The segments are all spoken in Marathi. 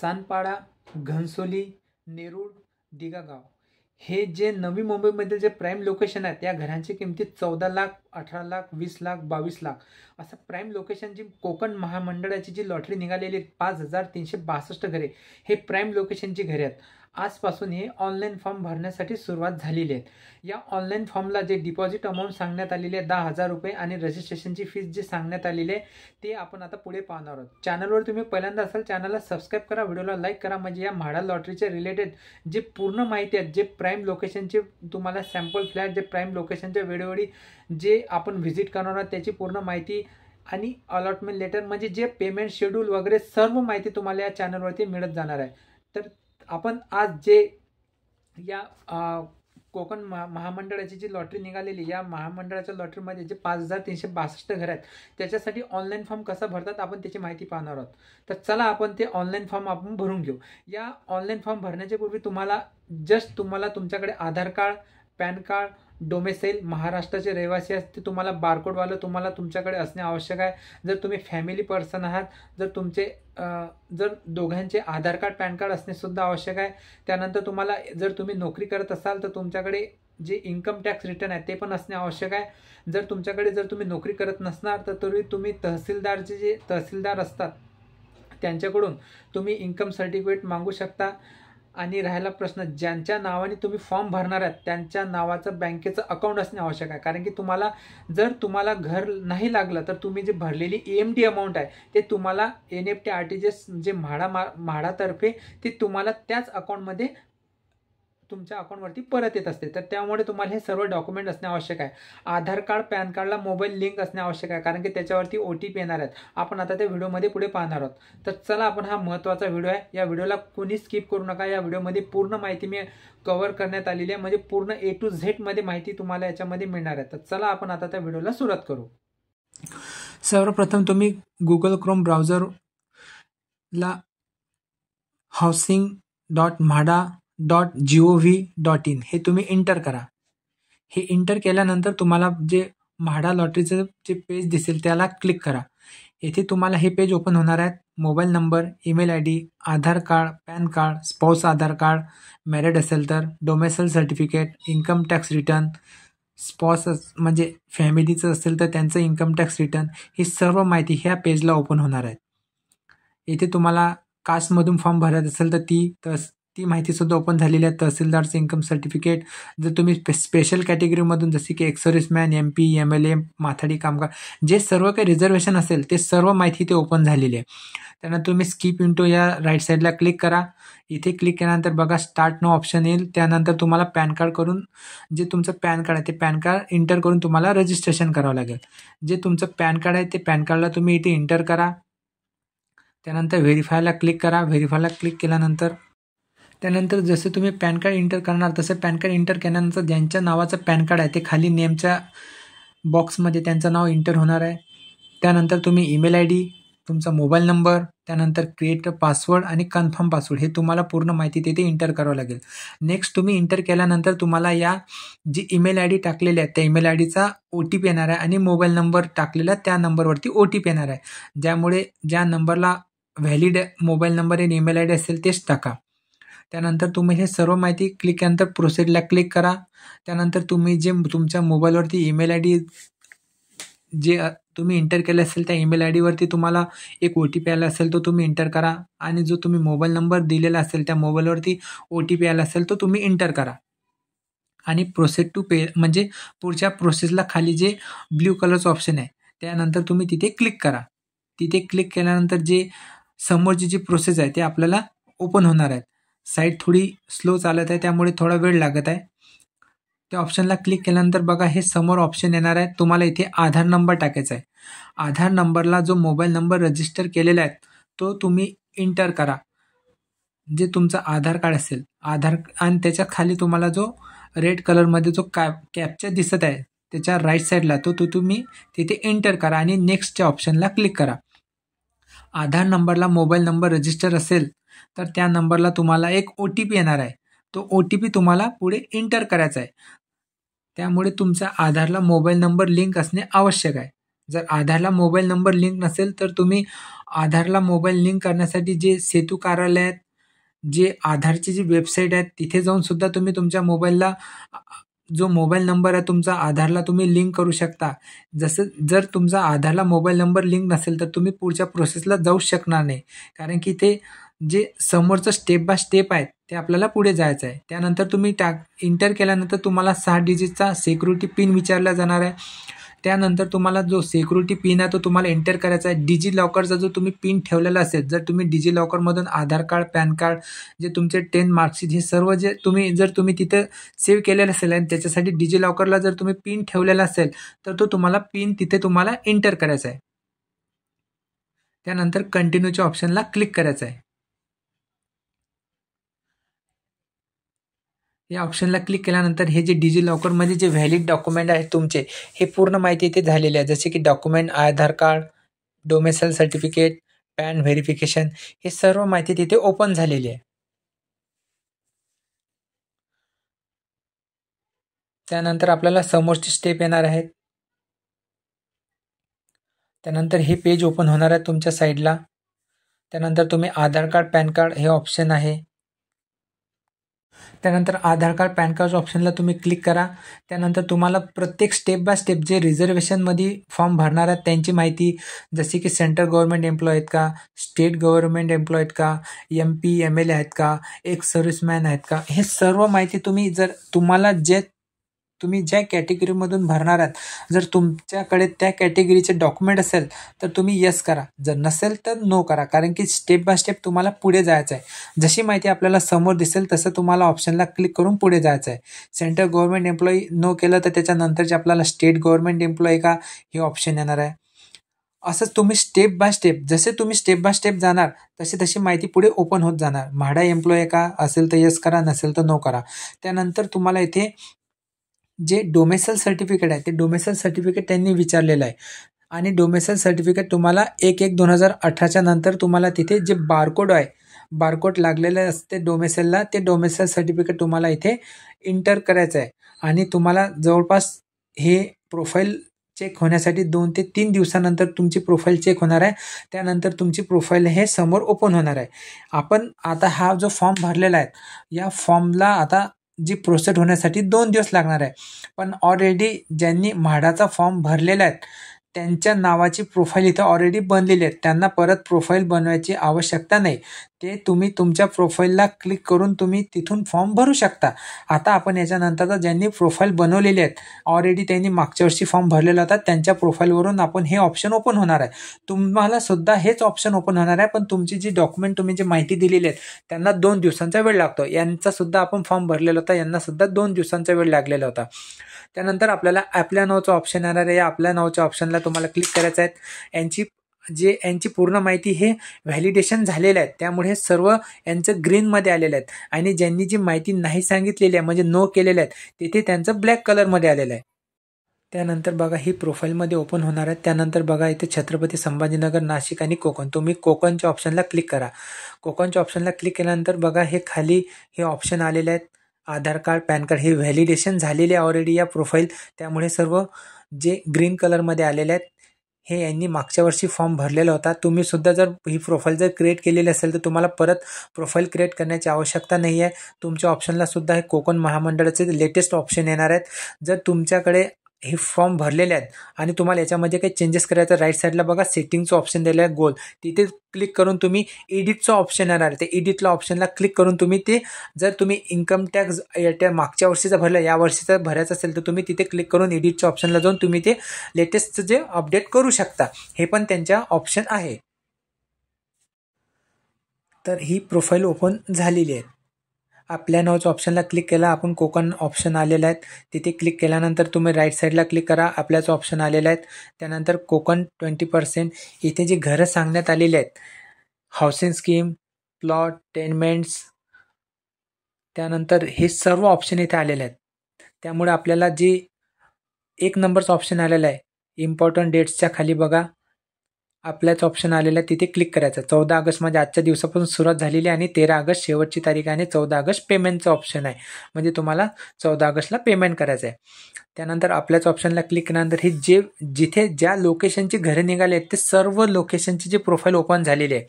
सानपाडा, घनसोली, नेरूळ, दिघागाव हे जे नवी मुंबईमधील जे प्राईम लोकेशन आहेत या घरांची किमती 14 लाख, 18 लाख, 20 लाख, 22 लाख असं प्राईम लोकेशन जी कोकण महामंडळाची जी लॉटरी निघालेली 5362 घरे हे प्राईम लोकेशनची घरे आहेत. आजपासून हे ऑनलाईन फॉर्म भरण्यासाठी सुरुवात झालेली आहे. या ऑनलाईन फॉर्मला जे डिपॉझिट अमाऊंट सांगण्यात आलेली आहे 10,000 रुपये आणि रजिस्ट्रेशनची फीस जी सांगण्यात आलेली आहे ते आपण आता पुढे पाहणार आहोत. चॅनलवर तुम्ही पहिल्यांदा असाल चॅनलला सबस्क्राईब करा, व्हिडिओला लाईक करा, म्हणजे या म्हाडा लॉटरीच्या रिलेटेड जे पूर्ण माहिती आहे जे प्राईम लोकेशनचे तुम्हाला सॅम्पल फ्लॅट जे प्राईम लोकेशनच्या वेळोवेळी जे आपण व्हिजिट करणार आहोत त्याची पूर्ण माहिती आणि अलॉटमेंट लेटर म्हणजे जे पेमेंट शेड्यूल वगैरे सर्व माहिती तुम्हाला या चॅनलवरती मिळत जाणार आहे. तर आपण आज जे या कोकण महामंडळाची जी लॉटरी निघालेली या महामंडळाच्या लॉटरीमध्ये जे 5362 घर आहेत त्याच्यासाठी ऑनलाईन फॉर्म कसा भरतात आपण त्याची माहिती पाहणार आहोत. तर चला आपण ते ऑनलाईन फॉर्म आपण भरून घेऊ. या ऑनलाईन फॉर्म भरण्याच्या पूर्वी तुम्हाला तुमच्याकडे आधार कार्ड, पॅन कार्ड, डोमेसाईल महाराष्ट्राचे रहिवासी असते तुम्हाला बारकोडवालं तुम्हाला तुमच्याकडे असणे आवश्यक आहे. जर तुम्ही फॅमिली पर्सन आहात जर दोघांचे आधार कार्ड पॅन कार्ड असणे सुद्धा आवश्यक आहे. त्यानंतर तुम्हाला जर तुम्ही नोकरी करत असाल तर तुमच्याकडे जे इन्कम टॅक्स रिटर्न आहे ते पण असणे आवश्यक आहे. जर तुम्ही नोकरी करत नसणार तर तुम्ही तहसीलदारचे जे तहसीलदार असतात त्यांच्याकडून तुम्ही इन्कम सर्टिफिकेट मागू शकता. आणि राहिला प्रश्न ज्यांच्या नावाने तुम्ही फॉर्म भरणार आहात त्यांच्या नावाचं बँकेचं अकाउंट असणे आवश्यक आहे. कारण की जर तुम्हाला घर नाही लागलं तर तुम्ही जे भरलेली EMD अमाऊंट आहे ते तुम्हाला NEFT RTGS जे म्हाडातर्फे ते तुम्हाला त्याच अकाउंटमध्ये तुमच्या अकाउंटवरती परत येत असते. तर त्यामुळे तुम्हाला हे सर्व डॉक्युमेंट असणे आवश्यक आहे. आधार कार्ड, पॅन कार्डला मोबाईल लिंक असणे आवश्यक आहे कारण की त्याच्यावरती OTP येणार आहेत. आपण आता त्या व्हिडिओमध्ये पुढे पाहणार आहोत. तर चला आपण हा महत्त्वाचा व्हिडिओ आहे या व्हिडिओला कोणी स्किप करू नका. या व्हिडिओमध्ये पूर्ण माहिती मी कव्हर करण्यात आलेली आहे म्हणजे पूर्ण A to Z मध्ये माहिती तुम्हाला याच्यामध्ये मिळणार आहे. तर चला आपण आता त्या व्हिडिओला सुरुवात करू. सर्वप्रथम तुम्ही गुगल क्रोम ब्राउझरला housing.mhada.gov.in हे तुम्ही इंटर करा. हे इंटर केल्यानंतर तुम्हाला जे म्हाडा लॉटरीचं जे पेज दिसेल त्याला क्लिक करा. येथे तुम्हाला हे पेज ओपन होणार आहे. मोबाईल नंबर, ईमेल ID, आधार कार्ड, पॅन कार्ड, स्पाउस आधार कार्ड, मॅरिड असेल तर, domicile certificate, income tax return, spouse म्हणजे फॅमिलीचं असेल तर त्यांचं इन्कम टॅक्स रिटर्न ही सर्व माहिती ह्या पेजला ओपन होणार आहे. येथे तुम्हाला कास्टमधून फॉर्म भरायचा असेल तर ती माहितीसुद्धा ओपन झालेली आहे. तहसीलदारचं इन्कम सर्टिफिकेट, जर तुम्ही स्पेशल कॅटेगरीमधून जसे की एक्सर्व्हिसमॅन, MP, MLA, माथाडी कामगार जे सर्व काही रिझर्वेशन असेल ते सर्व माहिती इथे ओपन झालेली आहे. त्यानंतर तुम्ही स्किप इंटू या राईट साईडला क्लिक करा. इथे क्लिक केल्यानंतर बघा स्टार्ट नो ऑप्शन येईल. त्यानंतर तुम्हाला पॅन कार्ड करून जे तुमचं पॅन कार्ड आहे ते पॅन कार्ड इंटर करून तुम्हाला रजिस्ट्रेशन करावं लागेल. जे तुमचं पॅन कार्ड आहे ते पॅन कार्डला तुम्ही इथे इंटर करा. त्यानंतर व्हेरीफायला क्लिक करा. व्हेरीफायला क्लिक केल्यानंतर त्यानंतर जसे तुम्ही पॅन कार्ड इंटर करणार तसं पॅन कार्ड इंटर केल्यानंतर ज्यांच्या नावाचं पॅन कार्ड आहे ते खाली नेमच्या बॉक्समध्ये त्यांचं नाव इंटर होणार आहे. त्यानंतर तुम्ही ईमेल ID, तुमचा मोबाईल नंबर, त्यानंतर क्रिएट पासवर्ड आणि कन्फर्म पासवर्ड हे तुम्हाला पूर्ण माहिती तिथे इंटर करावं लागेल. नेक्स्ट तुम्ही इंटर केल्यानंतर तुम्हाला या जी ईमेल ID टाकलेली आहे त्या ईमेल IDचा OTP येणार आहे आणि मोबाईल नंबर टाकलेला त्या नंबरवरती OTP येणार आहे. ज्यामुळे ज्या नंबरला व्हॅलिड मोबाईल नंबर आणि ईमेल ID असेल तेच टाका. त्यानंतर तुम्ही हे सर्व माहिती क्लिक केल्यानंतर प्रोसीडला क्लिक करा. त्यानंतर तुम्ही जे तुमच्या मोबाईलवरती ईमेल ID जे तुम्ही इंटर केलं असेल त्या ईमेल ID वरती तुम्हाला एक OTP आला असेल तो तुम्ही इंटर करा आणि जो तुम्ही मोबाईल नंबर दिलेला असेल त्या मोबाईलवरती OTP आला असेल तो तुम्ही इंटर करा आणि प्रोसेड टू पे म्हणजे पुढच्या प्रोसेसला खाली जे ब्ल्यू कलरचं ऑप्शन आहे त्यानंतर तुम्ही तिथे क्लिक करा. तिथे क्लिक केल्यानंतर जे समोरची जी प्रोसेस आहे ते आपल्याला ओपन होणार आहे. साईट थोडी स्लो चालत आहे त्यामुळे थोडा वेळ लागत आहे. त्या ऑप्शनला क्लिक केल्यानंतर बघा हे समोर ऑप्शन येणार आहे. तुम्हाला इथे आधार नंबर टाकायचा आहे. आधार नंबरला जो मोबाईल नंबर रजिस्टर केलेला आहे तो तुम्ही इंटर करा. जे तुमचं आधार कार्ड असेल आणि त्याच्या खाली तुम्हाला जो रेड कलरमध्ये जो कॅप्चा दिसत आहे त्याच्या राईट साईडला तो तुम्ही तिथे एंटर करा आणि नेक्स्टच्या ऑप्शनला क्लिक करा. आधार नंबरला मोबाईल नंबर रजिस्टर असेल तर त्या नंबरला तुम्हाला एक OTP येणार आहे. तो OTP तुम्हाला पुढे एंटर करायचा आहे. त्यामुळे तुमच्या आधारला मोबाईल नंबर लिंक असणे आवश्यक आहे. जर आधारला मोबाईल नंबर लिंक नसेल तर तुम्ही आधारला मोबाईल लिंक करण्यासाठी जे सेतू कार्यालय आहेत, जे आधारची जी वेबसाईट आहे तिथे जाऊन सुद्धा तुम्ही तुमच्या मोबाईलला जो मोबाईल नंबर आहे तुमचा आधारला तुम्ही लिंक करू शकता. जसं जर तुमचा आधारला मोबाईल नंबर लिंक नसेल तर तुम्ही पुढच्या प्रोसेसला जाऊच शकणार नाही. कारण की ते जे समोरचं स्टेप बाय स्टेप आहे ते आपल्याला पुढे जायचं आहे. त्यानंतर तुम्ही एंटर केल्यानंतर तुम्हाला 6 डिजिटचा सिक्युरिटी पिन विचारला जाणार आहे. त्यानंतर तुम्हाला जो सिक्युरिटी पिन आहे तो तुम्हाला एंटर करायचा आहे. डिजी लॉकरचा जो तुम्ही पिन ठेवलेला असेल, जर तुम्ही डिजी लॉकरमधून आधार कार्ड, पॅन कार्ड, जे तुमचे 10 मार्कशीट हे सर्व जे तुम्ही तिथे सेव्ह केलेलं असेल आणि त्याच्यासाठी डिजी लॉकरला जर तुम्ही पिन ठेवलेला असेल तर तो तुम्हाला पिन तिथे तुम्हाला एंटर करायचा आहे. त्यानंतर कंटिन्यूच्या ऑप्शनला क्लिक करायचं आहे. या ऑप्शनला क्लिक केल्यानंतर हे जे डिजी लॉकरमध्ये जे व्हॅलिड डॉक्युमेंट आहेत तुमचे, हे पूर्ण माहिती इथे झालेली आहे. जसे की document, Aadhaar card, domicile certificate, PAN verification, हे सर्व माहिती तिथे ओपन झालेली आहे. त्यानंतर आपल्याला समोरची स्टेप येणार आहेत. त्यानंतर हे पेज ओपन होणार आहे तुमच्या साईडला. त्यानंतर तुम्ही आधार कार्ड, पॅन कार्ड हे ऑप्शन आहे. त्यानंतर आधार कार्ड, पॅन कार्ड ऑप्शनला तुम्ही क्लिक करा. त्यानंतर तुम्हाला प्रत्येक स्टेप बाय स्टेप जे रिझर्वेशनमध्ये फॉर्म भरणार आहेत त्यांची माहिती, जसे की सेंट्रल गव्हर्नमेंट एम्प्लॉय आहेत का, स्टेट गव्हर्नमेंट एम्प्लॉय आहेत का, MP, MLA आहेत का, एक्स सर्व्हिसमॅन आहेत का, हे सर्व माहिती तुम्ही जर तुम्ही ज्या कॅटेगरीमधून भरणार आहात, जर तुमच्याकडे त्या कॅटेगरीचे डॉक्युमेंट असेल तर तुम्ही येस करा, जर नसेल तर नो करा. कारण की स्टेप बाय स्टेप तुम्हाला पुढे जायचं आहे. जशी माहिती आपल्याला समोर दिसेल तसं तुम्हाला ऑप्शनला क्लिक करून पुढे जायचं आहे. सेंट्रल गव्हर्नमेंट एम्प्लॉई नो केलं तर त्याच्यानंतरचे आपल्याला स्टेट गव्हर्नमेंट एम्प्लॉई का हे ऑप्शन येणार आहे. असंच तुम्ही स्टेप बाय स्टेप, जसे तुम्ही स्टेप बाय स्टेप जाणार तशी माहिती पुढे ओपन होत जाणार. म्हाडा एम्प्लॉय का असेल तर येस करा, नसेल तर नो करा. त्यानंतर तुम्हाला इथे जे डोमेसाइल सर्टिफिकेट आहे ते डोमेसाइल सर्टिफिकेट त्यांनी विचारलेलं आहे. आणि डोमेसाइल सर्टिफिकेट तुम्हाला 1/1/2018च्या नंतर तुम्हाला तिथे जे बारकोड आहे, बारकोड लागलेलं असते डोमेसाइलला, ते डोमेसाइल सर्टिफिकेट तुम्हाला इथे एंटर करायचं आहे. आणि तुम्हाला जवळपास हे प्रोफाईल चेक होण्यासाठी 2 ते 3 दिवसानंतर तुमची प्रोफाईल चेक होणार आहे. त्यानंतर तुमची प्रोफाईल हे समोर ओपन होणार आहे. आपण आता हा जो फॉर्म भरलेला आहे, या फॉर्मला आता जी प्रोसेस होण्यासाठी 2 दिवस लागणार आहे. पण ऑलरेडी ज्यांनी म्हाडाचा फॉर्म भरलेला आहे त्यांच्या नावाची प्रोफाईल इथं ऑलरेडी बनलेली आहे. त्यांना परत प्रोफाईल बनवायची आवश्यकता नाही. ते तुम्ही तुमच्या प्रोफाईलला क्लिक करून तुम्ही तिथून फॉर्म भरू शकता. आता आपण याच्यानंतर ज्यांनी प्रोफाईल बनवलेली आहेत, ऑलरेडी त्यांनी मागच्या वर्षी फॉर्म भरलेला होता, त्यांच्या प्रोफाईलवरून आपण हे ऑप्शन ओपन होणार आहे. तुम्हाला सुद्धा हेच ऑप्शन ओपन होणार आहे. पण तुमची जी डॉक्युमेंट तुम्ही जी माहिती दिलेली आहे त्यांना 2 दिवसांचा वेळ लागतो. यांचा सुद्धा आपण फॉर्म भरलेला होता, यांना सुद्धा 2 दिवसांचा वेळ लागलेला होता. त्यानंतर आपल्याला आपल्या नावाचं ऑप्शन येणार आहे. या आपल्या नावाच्या ऑप्शनला तुम्हाला क्लिक करायचं आहे. यांची पूर्ण माहिती हे व्हॅलिडेशन झालेलं आहे, त्यामुळे हे सर्व यांचं ग्रीनमध्ये आलेलं आहेत. आणि ज्यांनी जी माहिती नाही सांगितलेली आहे म्हणजे नो केलेलं आहे तिथे त्यांचं ब्लॅक कलरमध्ये आलेलं आहे. त्यानंतर बघा ही प्रोफाईलमध्ये ओपन होणार आहे. त्यानंतर बघा इथे छत्रपती संभाजीनगर, नाशिक आणि कोकण, तुम्ही कोकणच्या ऑप्शनला क्लिक करा. कोकणच्या ऑप्शनला क्लिक केल्यानंतर बघा हे खाली हे ऑप्शन आलेले आहेत. आधार कार्ड, पॅन कार्ड हे व्हॅलिडेशन झालेले आहे ऑलरेडी या प्रोफाईल, त्यामुळे सर्व जे ग्रीन कलरमध्ये आलेले आहेत हे यांनी मागच्या वर्षी फॉर्म भरलेला होता. तुम्ही सुद्धा जर ही प्रोफाईल जर क्रिएट केलेली असेल तर तुम्हाला परत प्रोफाईल क्रिएट करण्याची आवश्यकता नाही आहे. तुमच्या ऑप्शनला सुद्धा हे कोकण महामंडळाचे लेटेस्ट ऑप्शन येणार आहेत. जर तुमच्याकडे हे फॉर्म भरलेले आहेत आणि तुम्हाला याच्यामध्ये काही चेंजेस करायचं, राईट साईडला बघा सेटिंगचं ऑप्शन दिलेलं आहे गोल, तिथे क्लिक करून तुम्ही एडिटचं ऑप्शन येणार आहे. ते एडिटला ऑप्शनला क्लिक करून तुम्ही ते जर तुम्ही इन्कम टॅक्स मागच्या वर्षीचा भरला या वर्षीचा भरायचं असेल तर तुम्ही तिथे क्लिक करून एडिटच्या ऑप्शनला जाऊन तुम्ही ते लेटेस्टचं जे अपडेट करू शकता. हे पण त्यांच्या ऑप्शन आहे. तर ही प्रोफाईल ओपन झालेली आहे. आपल्या नावाच्या ऑप्शनला क्लिक केला, आपण कोकण ऑप्शन आलेला आहे तिथे क्लिक केल्यानंतर तुम्ही राईट साईडला क्लिक करा, आपल्याच ऑप्शन आलेला आहेत. त्यानंतर कोकण 20%, इथे जी घरं सांगण्यात आलेली आहेत, हाऊसिंग स्कीम, प्लॉट, टेनमेंट्स, त्यानंतर हे सर्व ऑप्शन इथे आलेले आहेत. त्यामुळे आपल्याला जी 1 नंबरचं ऑप्शन आलेलं आहे इम्पॉर्टंट डेट्सच्या खाली बघा आपल्याच ऑप्शन आलेला तिथे क्लिक करायचं. 14 ऑगस्ट म्हणजे आजच्या दिवसापासून सुरुवात झालेली आहे आणि 13 ऑगस्ट शेवटची तारीख आहे आणि 14 ऑगस्ट पेमेंटचं ऑप्शन आहे. म्हणजे तुम्हाला 14 ऑगस्टला पेमेंट करायचं आहे. त्यानंतर आपल्याच ऑप्शनला क्लिक केल्यानंतर हे जिथे ज्या लोकेशनची घरे निघाले आहेत ते सर्व लोकेशनची जी प्रोफाईल ओपन झालेली आहे.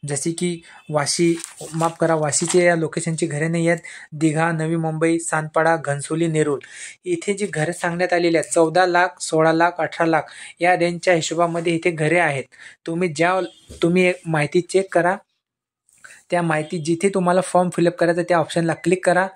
जसे की वाशीचे या लोकेशनची घरे नाही आहेत. दिघा, नवी मुंबई, सानपाडा, घनसोली, नेरूळ इथे जी घरे सांगण्यात आलेली आहेत 14 लाख, 16 लाख, 18 लाख या रेंजच्या हिशोबामध्ये इथे घरे आहेत. तुम्ही एक माहिती चेक करा. त्या माहिती जिथे तुम्हाला फॉर्म फिलअप करायचा त्या ऑप्शनला क्लिक करा.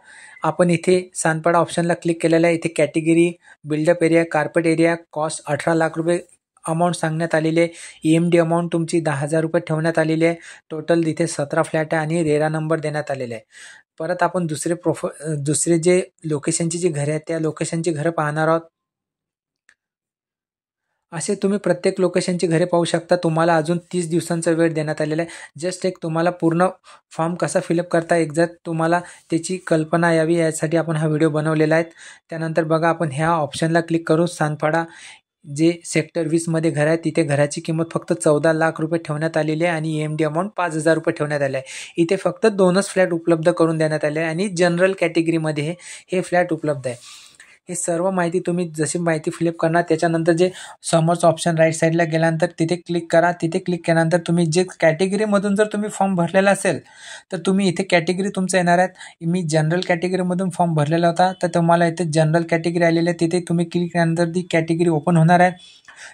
आपण इथे सानपाडा ऑप्शनला क्लिक केलेला आहे. इथे category, build up area, carpet area, cost 18 lakh रुपये अमाऊंट सांगण्यात आलेली आहे. EMD अमाऊंट तुमची 10,000 रुपये ठेवण्यात आलेली आहे. टोटल इथे 17 फ्लॅट आहे आणि रेरा नंबर देण्यात आलेला आहे. परत आपण दुसरे जे लोकेशनची जी घरे आहेत त्या लोकेशनची घरं पाहणार आहोत. असे तुम्ही प्रत्येक लोकेशनची घरे पाहू शकता. तुम्हाला अजून 30 दिवसांचा वेळ देण्यात आलेला आहे. जस्ट एक तुम्हाला पूर्ण फॉर्म कसा फिलअप करता एक्झॅक्ट तुम्हाला त्याची कल्पना यावी यासाठी आपण हा व्हिडिओ बनवलेला आहे. त्यानंतर बघा आपण ह्या ऑप्शनला क्लिक करू. सानपाडा जे सेक्टर 20मध्ये घर आहे तिथे घराची किंमत फक्त 14 लाख रुपये ठेवण्यात आलेली आहे आणि EMD अमाऊंट 5,000 रुपये ठेवण्यात आले आहे. इथे फक्त 2च फ्लॅट उपलब्ध करून देण्यात आले आहे आणि जनरल कॅटेगरीमध्ये हे फ्लॅट उपलब्ध आहे. हे सर्व माहिती तुम्ही जशी माहिती फिलअप करणार त्याच्यानंतर जे समोरचं ऑप्शन राईट साईडला गेल्यानंतर तिथे क्लिक करा. तिथे क्लिक केल्यानंतर तुम्ही जे कॅटेगरीमधून जर तुम्ही फॉर्म भरलेला असेल तर तुम्ही इथे कॅटेगरी तुमचं येणार आहेत. मी जनरल कॅटेगरीमधून फॉर्म भरलेला होता तर तुम्हाला इथे जनरल कॅटेगरी आलेली आहे. तिथे तुम्ही क्लिक केल्यानंतर ती कॅटेगरी ओपन होणार आहे.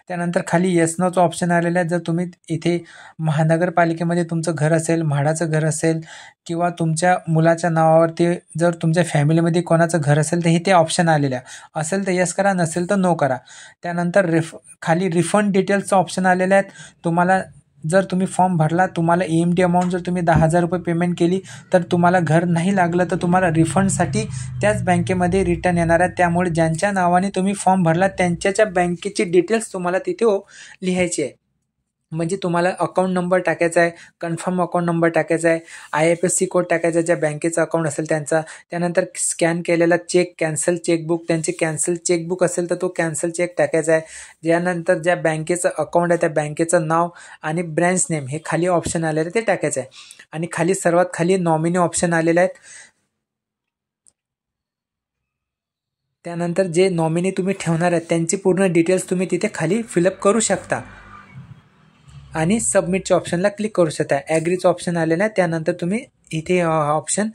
त्यानंतर खाली येस नोचं ऑप्शन आलेलं आहे. जर तुम्ही इथे महानगरपालिकेमध्ये तुमचं घर असेल, म्हाडाचं घर असेल किंवा तुमच्या मुलाच्या नावावरती जर तुमच्या फॅमिलीमध्ये कोणाचं घर असेल तर हे ते ऑप्शन आलेलं आहे. असेल तर येस करा, नसेल तर नो करा. त्यानंतर खाली रिफंड डिटेल्सचं ऑप्शन आलेलं आहे. तुम्हाला जर तुम्ही फॉर्म भरला, तुम्हाला EMD अमाऊंट जर तुम्ही 10,000 रुपये पेमेंट केली तर तुम्हाला घर नाही लागलं तर तुम्हाला रिफंडसाठी त्याच बँकेमध्ये रिटर्न येणार आहे. त्यामुळे ज्यांच्या नावाने तुम्ही फॉर्म भरला त्यांच्या बँकेची डिटेल्स तुम्हाला तिथे लिहायची आहे. म्हणजे तुम्हाला अकाउंट नंबर टाकायचा आहे, कन्फर्म अकाउंट नंबर टाकायचा आहे, IFSC कोड टाकायचा आहे ज्या बँकेचा अकाउंट असेल त्यांचा. त्यानंतर स्कॅन केलेला चेक, कॅन्सल चेकबुक, त्यांचे कॅन्सल चेकबुक असेल तर तो कॅन्सल चेक टाकायचा आहे. त्यानंतर ज्या बँकेचं अकाउंट आहे त्या बँकेचं नाव आणि ब्रँच नेम हे खाली ऑप्शन आलेलं आहे ते टाकायचं आहे. आणि खाली सर्वात खाली नॉमिनी ऑप्शन आलेले आहेत. त्यानंतर जे नॉमिनी तुम्ही ठेवणार आहेत त्यांची पूर्ण डिटेल्स तुम्ही तिथे खाली फिलअप करू शकता आणि सबमिटच्या ऑप्शनला क्लिक करू शकता. ॲग्रीचं ऑप्शन आलेलं आहे. त्यानंतर तुम्ही इथे ऑप्शन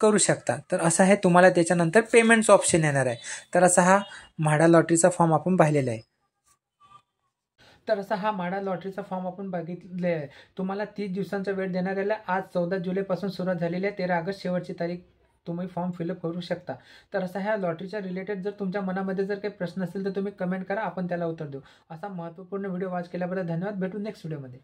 करू शकता. तर असं आहे. तुम्हाला त्याच्यानंतर पेमेंटचं ऑप्शन येणार आहे. तर असा हा म्हाडा लॉटरीचा फॉर्म आपण पाहिलेला आहे. तर असा हा म्हाडा लॉटरीचा फॉर्म आपण बघितले आहे. तुम्हाला 30 दिवसांचा वेळ देण्यात आला. आज 14 जुलैपासून सुरुवात झालेली आहे. 13 ऑगस्ट शेवटची तारीख. तुम्ही फॉर्म फिलअप करू शकता. तर असा ह्या लॉटरीच्या रिलेटेड जर तुमच्या मनामध्ये जर काही प्रश्न असेल तर तुम्ही कमेंट करा, आपण त्याला उत्तर देऊ. असा महत्त्वपूर्ण व्हिडिओ वॉच केल्याबद्दल धन्यवाद. भेटू नेक्स्ट व्हिडिओमध्ये.